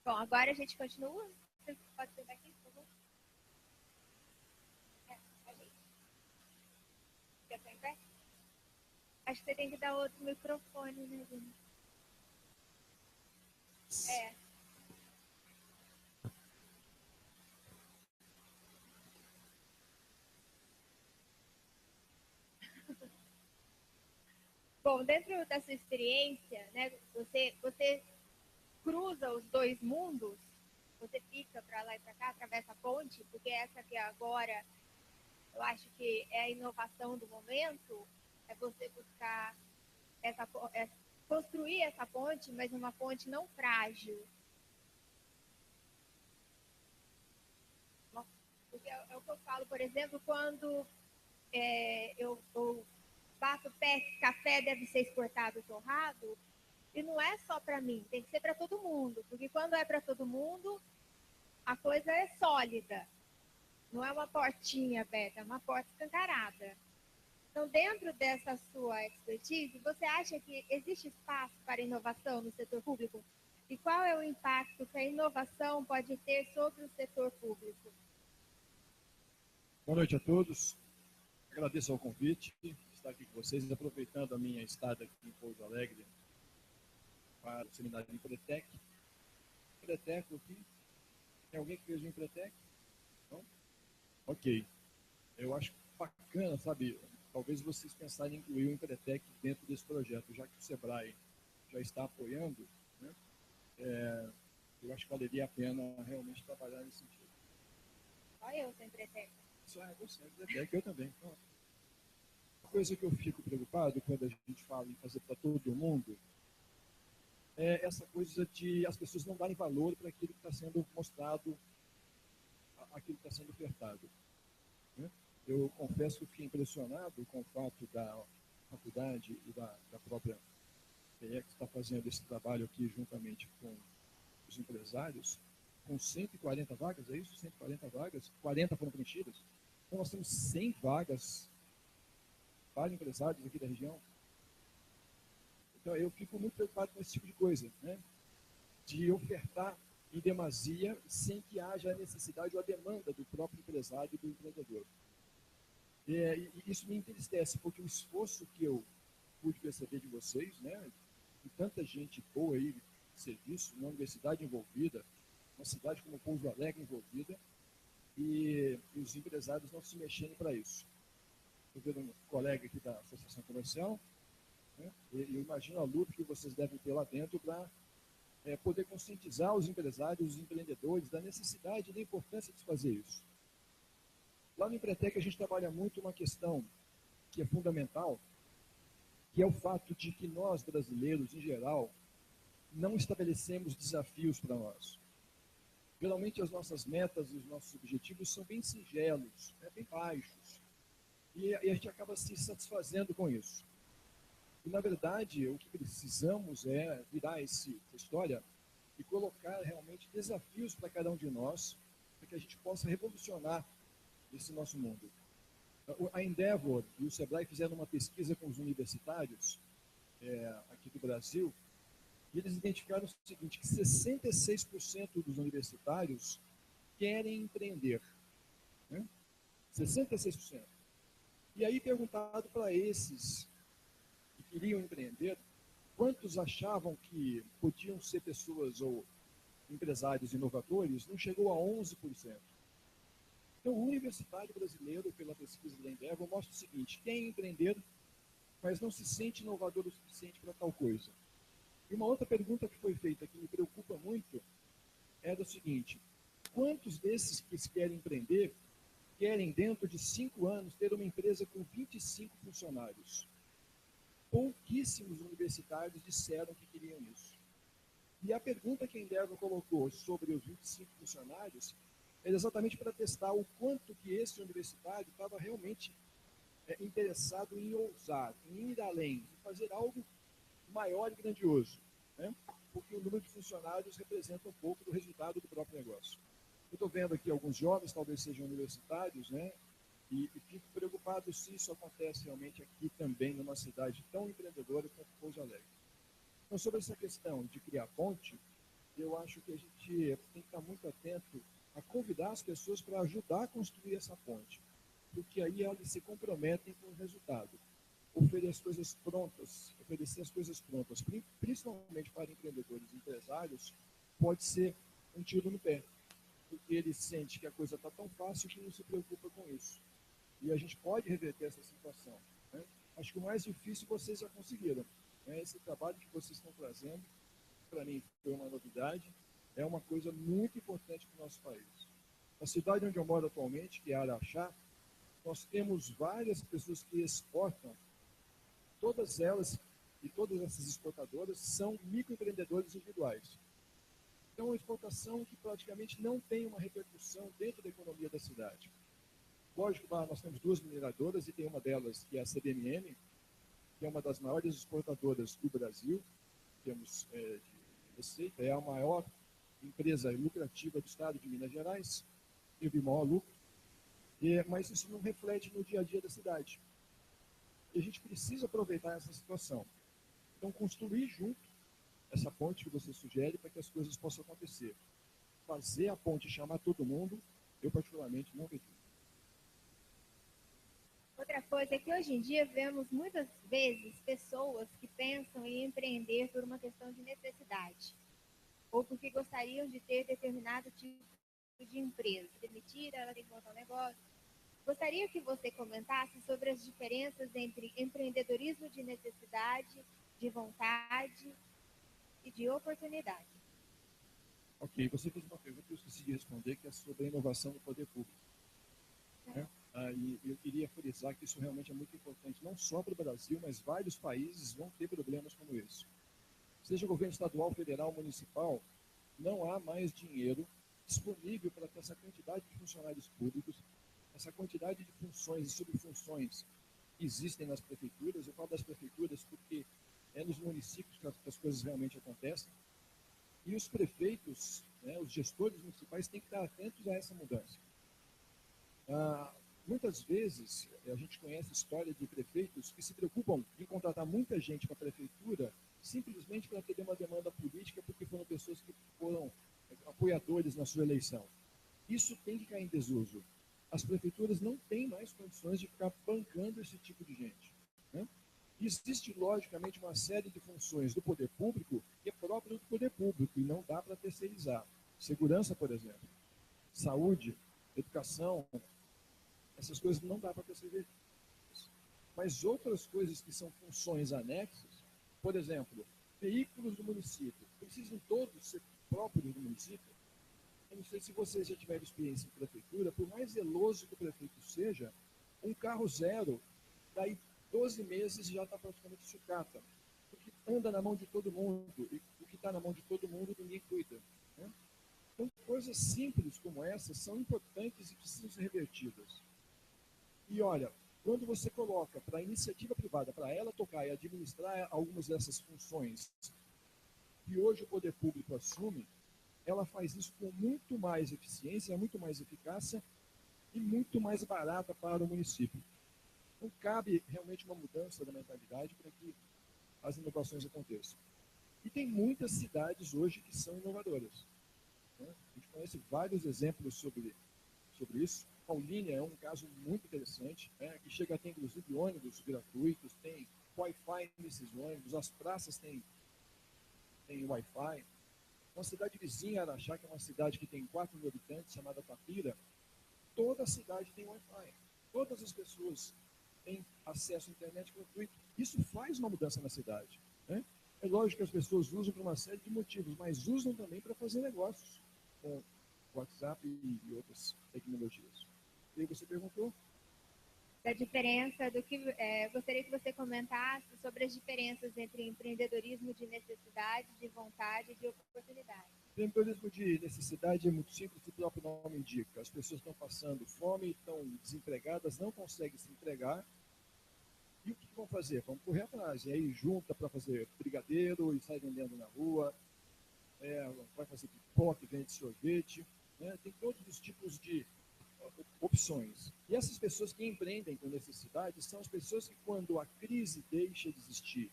Bom, agora a gente continua. Você pode sentar aqui, por favor? A gente. Quer sentar? Acho que você tem que dar outro microfone, né, Vini? É. Bom, dentro da sua experiência, né, você cruza os dois mundos, você fica para lá e para cá, atravessa a ponte, porque essa que agora eu acho que é a inovação do momento, é você buscar construir essa ponte, mas uma ponte não frágil. Porque é o que eu falo, por exemplo, quando eu bato o pé que café deve ser exportado torrado, e não é só para mim, tem que ser para todo mundo, porque quando é para todo mundo, a coisa é sólida, não é uma portinha aberta, é uma porta escancarada. Então, dentro dessa sua expertise, você acha que existe espaço para inovação no setor público? E qual é o impacto que a inovação pode ter sobre o setor público? Boa noite a todos. Agradeço ao convite de estar aqui com vocês, aproveitando a minha estada aqui em Pouso Alegre para o seminário de Empretec. Empretec aqui. Tem alguém que fez o Empretec? Não? Ok. Eu acho bacana, sabe, talvez vocês pensarem em incluir o Empretec dentro desse projeto, já que o Sebrae já está apoiando, né? Eu acho que valeria a pena realmente trabalhar nesse sentido. Só eu sou Empretec. Isso é você, Empretec, eu também. Então, uma coisa que eu fico preocupado quando a gente fala em fazer para todo mundo é essa coisa de as pessoas não darem valor para aquilo que está sendo mostrado, aquilo que está sendo ofertado, né? Eu confesso que eu fiquei impressionado com o fato da faculdade e da própria PE que está fazendo esse trabalho aqui juntamente com os empresários, com 140 vagas, é isso? 140 vagas, 40 foram preenchidas. Então nós temos 100 vagas para empresários aqui da região. Então eu fico muito preocupado com esse tipo de coisa, né? De ofertar em demasia sem que haja a necessidade ou a demanda do próprio empresário e do empreendedor. E isso me entristece, porque o esforço que eu pude perceber de vocês, né, de tanta gente boa aí de serviço, uma universidade envolvida, uma cidade como Pouso Alegre envolvida, e os empresários não se mexerem para isso. Estou vendo um colega aqui da Associação Comercial, né, e eu imagino a luta que vocês devem ter lá dentro para poder conscientizar os empresários, os empreendedores da necessidade e da importância de se fazer isso. Lá no Empretec a gente trabalha muito uma questão que é fundamental, que é o fato de que nós, brasileiros, em geral, não estabelecemos desafios para nós. Geralmente as nossas metas e os nossos objetivos são bem singelos, né, bem baixos, e a gente acaba se satisfazendo com isso. E, na verdade, o que precisamos é virar essa história e colocar realmente desafios para cada um de nós, para que a gente possa revolucionar esse nosso mundo. A Endeavor e o Sebrae fizeram uma pesquisa com os universitários aqui do Brasil, e eles identificaram o seguinte, que 66% dos universitários querem empreender. Né? 66%. E aí, perguntado para esses que queriam empreender, quantos achavam que podiam ser pessoas ou empresários inovadores, não chegou a 11%. Então, o universitário brasileiro, pela pesquisa da Endeavor, mostra o seguinte, quer empreender, mas não se sente inovador o suficiente para tal coisa. E uma outra pergunta que foi feita, que me preocupa muito, é o seguinte, quantos desses que querem empreender, querem, dentro de 5 anos, ter uma empresa com 25 funcionários? Pouquíssimos universitários disseram que queriam isso. E a pergunta que a Endeavor colocou sobre os 25 funcionários era exatamente para testar o quanto que esse universitário estava realmente interessado em ousar, em ir além, em fazer algo maior e grandioso, né? Porque o número de funcionários representa um pouco do resultado do próprio negócio. Eu estou vendo aqui alguns jovens, talvez sejam universitários, né? E fico preocupado se isso acontece realmente aqui também, numa cidade tão empreendedora quanto Pouso Alegre. Então, sobre essa questão de criar ponte, eu acho que a gente tem que estar muito atento a convidar as pessoas para ajudar a construir essa ponte, porque aí elas se comprometem com o resultado. Oferecer as coisas prontas, principalmente para empreendedores e empresários, pode ser um tiro no pé, porque ele sente que a coisa está tão fácil que não se preocupa com isso. E a gente pode reverter essa situação, né? Acho que o mais difícil vocês já conseguiram, né? Esse trabalho que vocês estão trazendo, para mim, foi uma novidade, é uma coisa muito importante para o nosso país. Na cidade onde eu moro atualmente, que é Araxá, nós temos várias pessoas que exportam, todas elas e todas essas exportadoras são microempreendedores individuais. Então, é uma exportação que praticamente não tem uma repercussão dentro da economia da cidade. Lógico, nós temos duas mineradoras e tem uma delas que é a CBMM, que é uma das maiores exportadoras do Brasil, temos de receita, é a maior empresa lucrativa do estado de Minas Gerais, teve maior lucro, mas isso não reflete no dia a dia da cidade. E a gente precisa aproveitar essa situação. Então, construir junto essa ponte que você sugere para que as coisas possam acontecer. Fazer a ponte chamar todo mundo, eu particularmente não vejo. Outra coisa é que hoje em dia vemos muitas vezes pessoas que pensam em empreender por uma questão de necessidade, ou porque gostariam de ter determinado tipo de empresa. Se demitir, ela tem que montar um negócio. Gostaria que você comentasse sobre as diferenças entre empreendedorismo de necessidade, de vontade e de oportunidade. Ok, você fez uma pergunta que eu esqueci de responder, que é sobre a inovação do poder público. Né? E eu queria frisar que isso realmente é muito importante, não só para o Brasil, mas vários países vão ter problemas como esse. Seja governo estadual, federal, municipal, não há mais dinheiro disponível para ter essa quantidade de funcionários públicos, essa quantidade de funções e subfunções que existem nas prefeituras. Eu falo das prefeituras porque é nos municípios que as coisas realmente acontecem. E os prefeitos, né, os gestores municipais têm que estar atentos a essa mudança. Muitas vezes, a gente conhece a história de prefeitos que se preocupam em contratar muita gente para a prefeitura simplesmente para atender uma demanda política, porque foram pessoas que foram apoiadores na sua eleição. Isso tem que cair em desuso. As prefeituras não têm mais condições de ficar bancando esse tipo de gente, né? Existe, logicamente, uma série de funções do poder público que é próprio do poder público e não dá para terceirizar. Segurança, por exemplo, saúde, educação, essas coisas não dá para terceirizar. Mas outras coisas que são funções anexas, por exemplo, veículos do município, precisam todos ser próprios do município. Eu não sei se vocês já tiveram experiência em prefeitura, por mais zeloso que o prefeito seja, um carro zero, daí 12 meses já está praticamente sucata, porque anda na mão de todo mundo, e o que está na mão de todo mundo ninguém cuida, né? Então, coisas simples como essas são importantes e precisam ser revertidas. E olha, quando você coloca para a iniciativa privada, para ela tocar e administrar algumas dessas funções que hoje o poder público assume, ela faz isso com muito mais eficiência, muito mais eficácia e muito mais barata para o município. Então, cabe realmente uma mudança da mentalidade para que as inovações aconteçam. E tem muitas cidades hoje que são inovadoras, né? A gente conhece vários exemplos sobre isso. Paulínia é um caso muito interessante, né, que chega a ter, inclusive, ônibus gratuitos, tem Wi-Fi nesses ônibus, as praças têm Wi-Fi. Uma cidade vizinha, Araxá, que é uma cidade que tem 4 mil habitantes, chamada Tapira, toda a cidade tem Wi-Fi. Todas as pessoas têm acesso à internet gratuito. Isso faz uma mudança na cidade, né? É lógico que as pessoas usam por uma série de motivos, mas usam também para fazer negócios com WhatsApp e outras tecnologias. E aí você perguntou? Da diferença do que gostaria que você comentasse sobre as diferenças entre empreendedorismo de necessidade, de vontade e de oportunidade. Empreendedorismo de necessidade é muito simples, o próprio nome indica. As pessoas estão passando fome, estão desempregadas, não conseguem se empregar. E o que vão fazer? Vão correr atrás. E aí junta para fazer brigadeiro e sai vendendo na rua, vai fazer pipoca, vende sorvete, né? Tem todos os tipos de opções. E essas pessoas que empreendem com necessidade são as pessoas que, quando a crise deixa de existir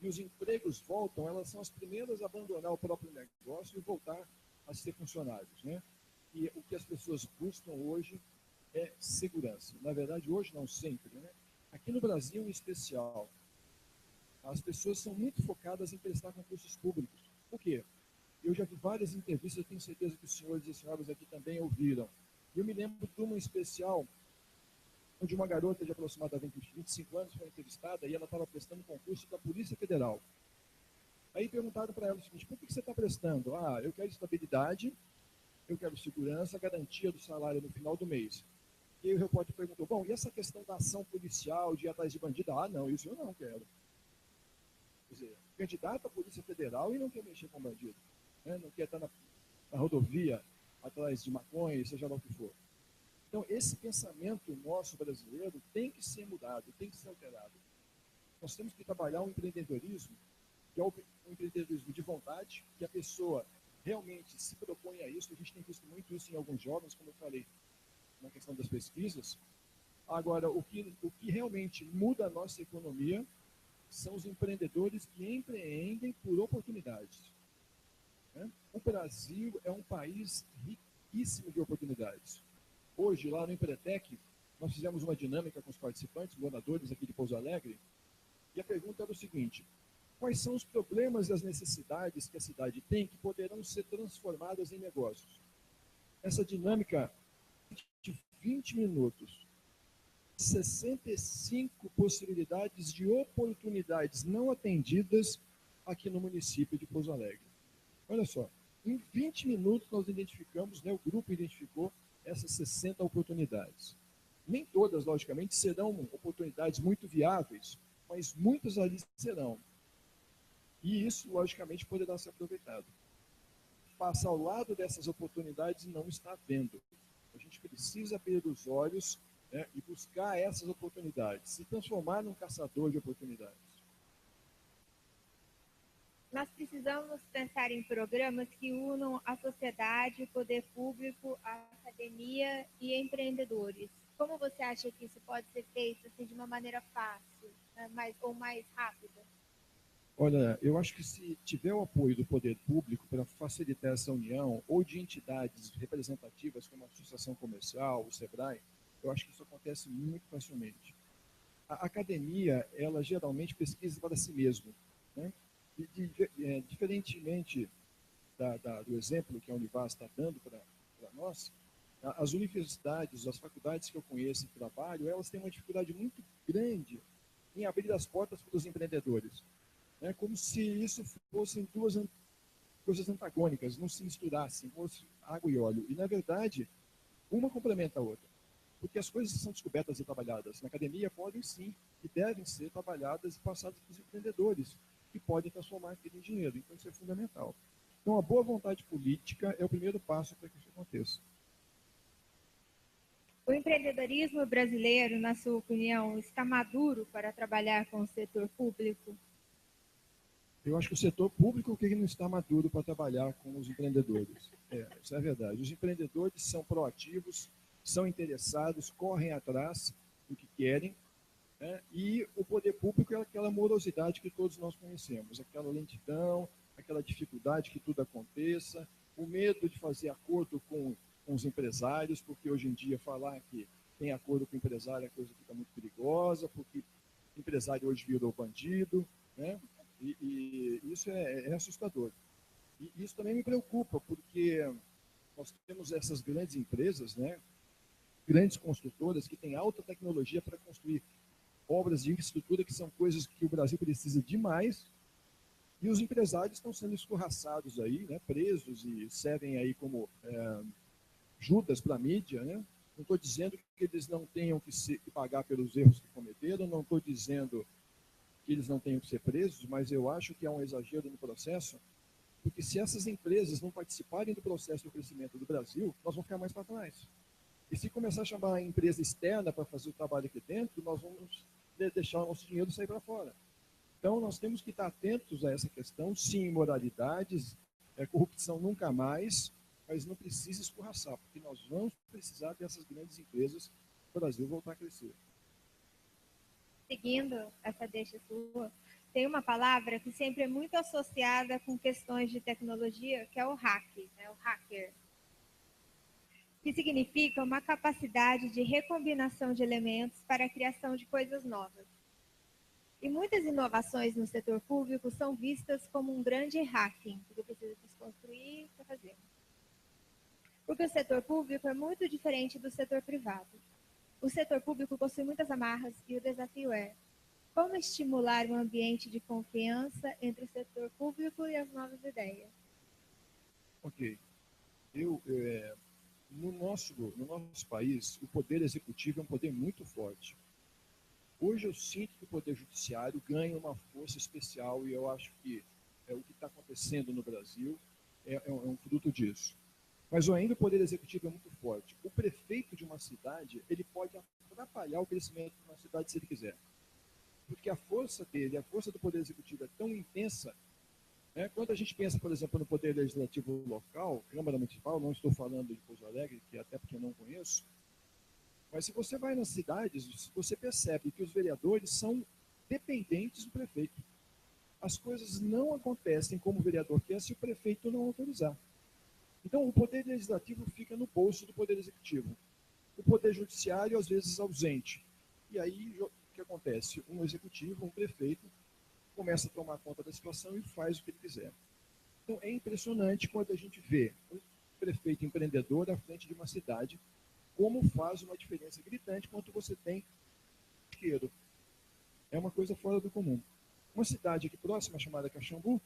e os empregos voltam, elas são as primeiras a abandonar o próprio negócio e voltar a ser funcionários, né? E o que as pessoas buscam hoje é segurança. Na verdade, hoje não sempre, né? Aqui no Brasil, em especial, as pessoas são muito focadas em prestar concursos públicos. Por quê? Eu já vi várias entrevistas, eu tenho certeza que os senhores e as senhoras aqui também ouviram. Eu me lembro de uma especial, onde uma garota de aproximadamente 25 anos foi entrevistada e ela estava prestando concurso para a Polícia Federal. Aí perguntaram para ela o seguinte: por que você está prestando? Ah, eu quero estabilidade, eu quero segurança, garantia do salário no final do mês. E aí o repórter perguntou: bom, e essa questão da ação policial, de ir atrás de bandido? Ah, não, isso eu não quero. Quer dizer, candidato à Polícia Federal e não quer mexer com bandido, né? Não quer estar na rodovia atrás de maconha, seja lá o que for. Então, esse pensamento nosso brasileiro tem que ser mudado, tem que ser alterado. Nós temos que trabalhar um empreendedorismo, que é um empreendedorismo de vontade, que a pessoa realmente se propõe a isso. A gente tem visto muito isso em alguns jovens, como eu falei, na questão das pesquisas. Agora, o que realmente muda a nossa economia são os empreendedores que empreendem por oportunidades, né? O Brasil é um país riquíssimo de oportunidades. Hoje, lá no Empretec, nós fizemos uma dinâmica com os participantes, moradores aqui de Pouso Alegre, e a pergunta era o seguinte: quais são os problemas e as necessidades que a cidade tem que poderão ser transformadas em negócios? Essa dinâmica de 20 minutos, 65 possibilidades de oportunidades não atendidas aqui no município de Pouso Alegre. Olha só, em 20 minutos nós identificamos, né, o grupo identificou essas 60 oportunidades. Nem todas, logicamente, serão oportunidades muito viáveis, mas muitas ali serão. E isso, logicamente, poderá ser aproveitado. Passar ao lado dessas oportunidades não está vendo. A gente precisa abrir os olhos, né, e buscar essas oportunidades, se transformar num caçador de oportunidades. Nós precisamos pensar em programas que unam a sociedade, o poder público, a academia e empreendedores. Como você acha que isso pode ser feito assim, de uma maneira fácil, né, ou mais rápida? Olha, eu acho que se tiver o apoio do poder público para facilitar essa união, ou de entidades representativas como a Associação Comercial, o SEBRAE, eu acho que isso acontece muito facilmente. A academia, ela geralmente pesquisa para si mesma, né? E diferentemente do exemplo que a Univas está dando para nós, as universidades, as faculdades que eu conheço e trabalho, elas têm uma dificuldade muito grande em abrir as portas para os empreendedores. É como se isso fossem duas coisas antagônicas, não se misturassem, fosse água e óleo. E, na verdade, uma complementa a outra. Porque as coisas que são descobertas e trabalhadas na academia podem sim e devem ser trabalhadas e passadas para os empreendedores, que podem transformar aquilo em dinheiro. Então, isso é fundamental. Então, a boa vontade política é o primeiro passo para que isso aconteça. O empreendedorismo brasileiro, na sua opinião, está maduro para trabalhar com o setor público? Eu acho que o setor público que não está maduro para trabalhar com os empreendedores. Isso é verdade. Os empreendedores são proativos, são interessados, correm atrás do que querem, né? E o poder público é aquela morosidade que todos nós conhecemos, aquela lentidão, aquela dificuldade que tudo aconteça, o medo de fazer acordo com os empresários, porque hoje em dia falar que tem acordo com o empresário, a coisa fica muito perigosa, porque o empresário hoje virou bandido, né? E isso é assustador. E isso também me preocupa, porque nós temos essas grandes empresas, né, grandes construtoras, que têm alta tecnologia para construir obras de infraestrutura, que são coisas que o Brasil precisa demais, e os empresários estão sendo escorraçados aí, né, presos e servem aí como Judas para a mídia, né? Não estou dizendo que eles não tenham que pagar pelos erros que cometeram, não estou dizendo que eles não tenham que ser presos, mas eu acho que há um exagero no processo, porque se essas empresas não participarem do processo de crescimento do Brasil, nós vamos ficar mais para trás. E se começar a chamar a empresa externa para fazer o trabalho aqui dentro, nós vamos deixar o nosso dinheiro sair para fora. Então, nós temos que estar atentos a essa questão, sim, imoralidades, corrupção nunca mais, mas não precisa escorraçar, porque nós vamos precisar dessas grandes empresas para o Brasil voltar a crescer. Seguindo essa deixa sua, tem uma palavra que sempre é muito associada com questões de tecnologia, que é o hack, né? O hacker, que significa uma capacidade de recombinação de elementos para a criação de coisas novas. E muitas inovações no setor público são vistas como um grande hacking, que eu preciso desconstruir para fazer. Porque o setor público é muito diferente do setor privado. O setor público possui muitas amarras e o desafio é como estimular um ambiente de confiança entre o setor público e as novas ideias. Ok. No nosso país, o poder executivo é um poder muito forte. Hoje eu sinto que o poder judiciário ganha uma força especial e eu acho que o que está acontecendo no Brasil é um fruto disso. Mas ainda o poder executivo é muito forte. O prefeito de uma cidade, ele pode atrapalhar o crescimento de uma cidade se ele quiser. Porque a força dele, a força do poder executivo é tão intensa, né? Quando a gente pensa, por exemplo, no poder legislativo local, Câmara Municipal, não estou falando de Pouso Alegre, que até porque eu não conheço, mas se você vai nas cidades, você percebe que os vereadores são dependentes do prefeito. As coisas não acontecem como o vereador quer se o prefeito não autorizar. Então, o poder legislativo fica no bolso do poder executivo. O poder judiciário, às vezes, ausente. E aí, o que acontece? Um executivo, um prefeito, começa a tomar conta da situação e faz o que ele quiser. Então, é impressionante quando a gente vê um prefeito empreendedor à frente de uma cidade, como faz uma diferença gritante quando você tem isqueiro. É uma coisa fora do comum. Uma cidade aqui próxima, chamada Caxambu,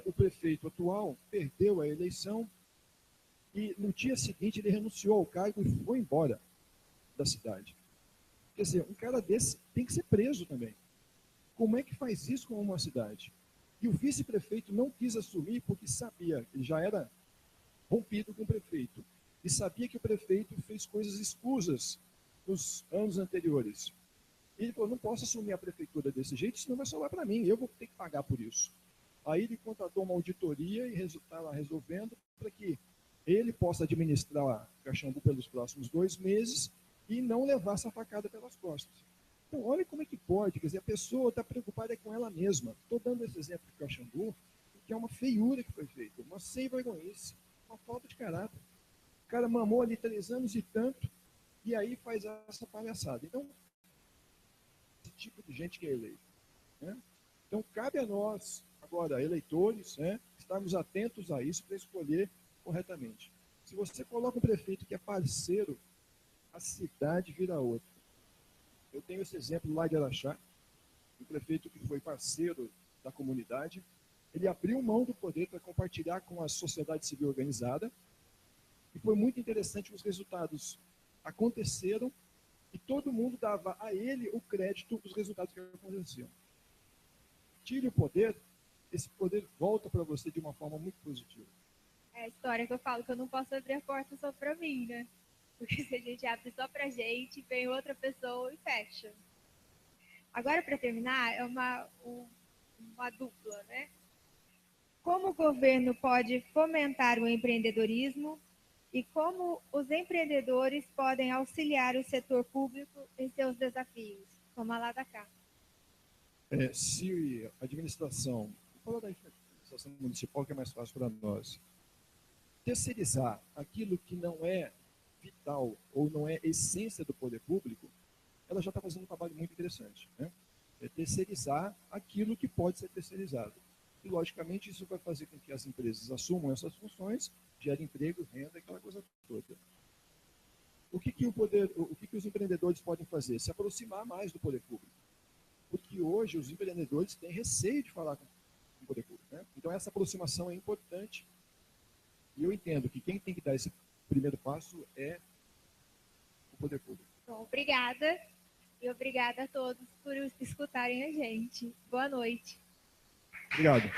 o prefeito atual perdeu a eleição e no dia seguinte ele renunciou ao cargo e foi embora da cidade. Quer dizer, um cara desse tem que ser preso também. Como é que faz isso com uma cidade? E o vice-prefeito não quis assumir porque sabia que ele já era rompido com o prefeito. E sabia que o prefeito fez coisas escusas nos anos anteriores. E ele falou, não posso assumir a prefeitura desse jeito, senão vai sobrar para mim, eu vou ter que pagar por isso. Aí ele contratou uma auditoria e está lá resolvendo para que ele possa administrar Caxambu pelos próximos 2 meses e não levar essa facada pelas costas. Então, olha como é que pode, quer dizer, a pessoa está preocupada com ela mesma. Estou dando esse exemplo de Caxambu, que é uma feiura que foi feita, uma sem vergonhice, uma falta de caráter. O cara mamou ali 3 anos e tanto, e aí faz essa palhaçada. Então, esse tipo de gente que é eleito. Né? Então, cabe a nós, agora, eleitores, né, estarmos atentos a isso para escolher corretamente. Se você coloca um prefeito que é parceiro, a cidade vira outra. Eu tenho esse exemplo lá de Araxá, um prefeito que foi parceiro da comunidade, ele abriu mão do poder para compartilhar com a sociedade civil organizada, e foi muito interessante, os resultados aconteceram, e todo mundo dava a ele o crédito dos resultados que aconteciam. Tire o poder, esse poder volta para você de uma forma muito positiva. É a história que eu falo que eu não posso abrir a porta só para mim, né? Porque se a gente abre só para a gente, vem outra pessoa e fecha. Agora, para terminar, é uma dupla, né? Como o governo pode fomentar o empreendedorismo e como os empreendedores podem auxiliar o setor público em seus desafios? Toma lá da cá. Se a administração, vou falar da administração municipal que é mais fácil para nós, terceirizar aquilo que não é vital ou não é essência do poder público, ela já está fazendo um trabalho muito interessante. Né? É terceirizar aquilo que pode ser terceirizado. E, logicamente, isso vai fazer com que as empresas assumam essas funções, gerem emprego, renda, aquela coisa toda. O que os empreendedores podem fazer? Se aproximar mais do poder público. Porque hoje os empreendedores têm receio de falar com o poder público. Né? Então, essa aproximação é importante. E eu entendo que quem tem que dar esse primeiro passo é o poder público. Bom, obrigada. E obrigada a todos por escutarem a gente. Boa noite. Obrigado.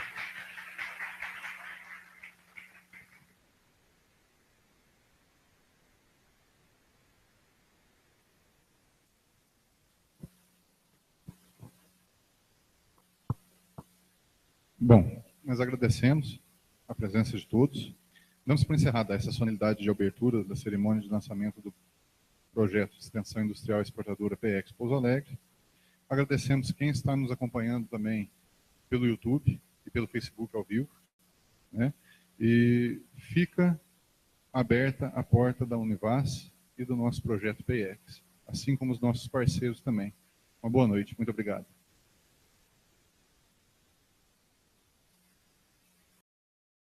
Bom, nós agradecemos a presença de todos. Damos por encerrada essa solenidade de abertura da cerimônia de lançamento do projeto de extensão industrial exportadora PX Pouso Alegre. Agradecemos quem está nos acompanhando também pelo YouTube e pelo Facebook ao vivo, né? E fica aberta a porta da Univas e do nosso projeto PIEX, assim como os nossos parceiros também. Uma boa noite, muito obrigado.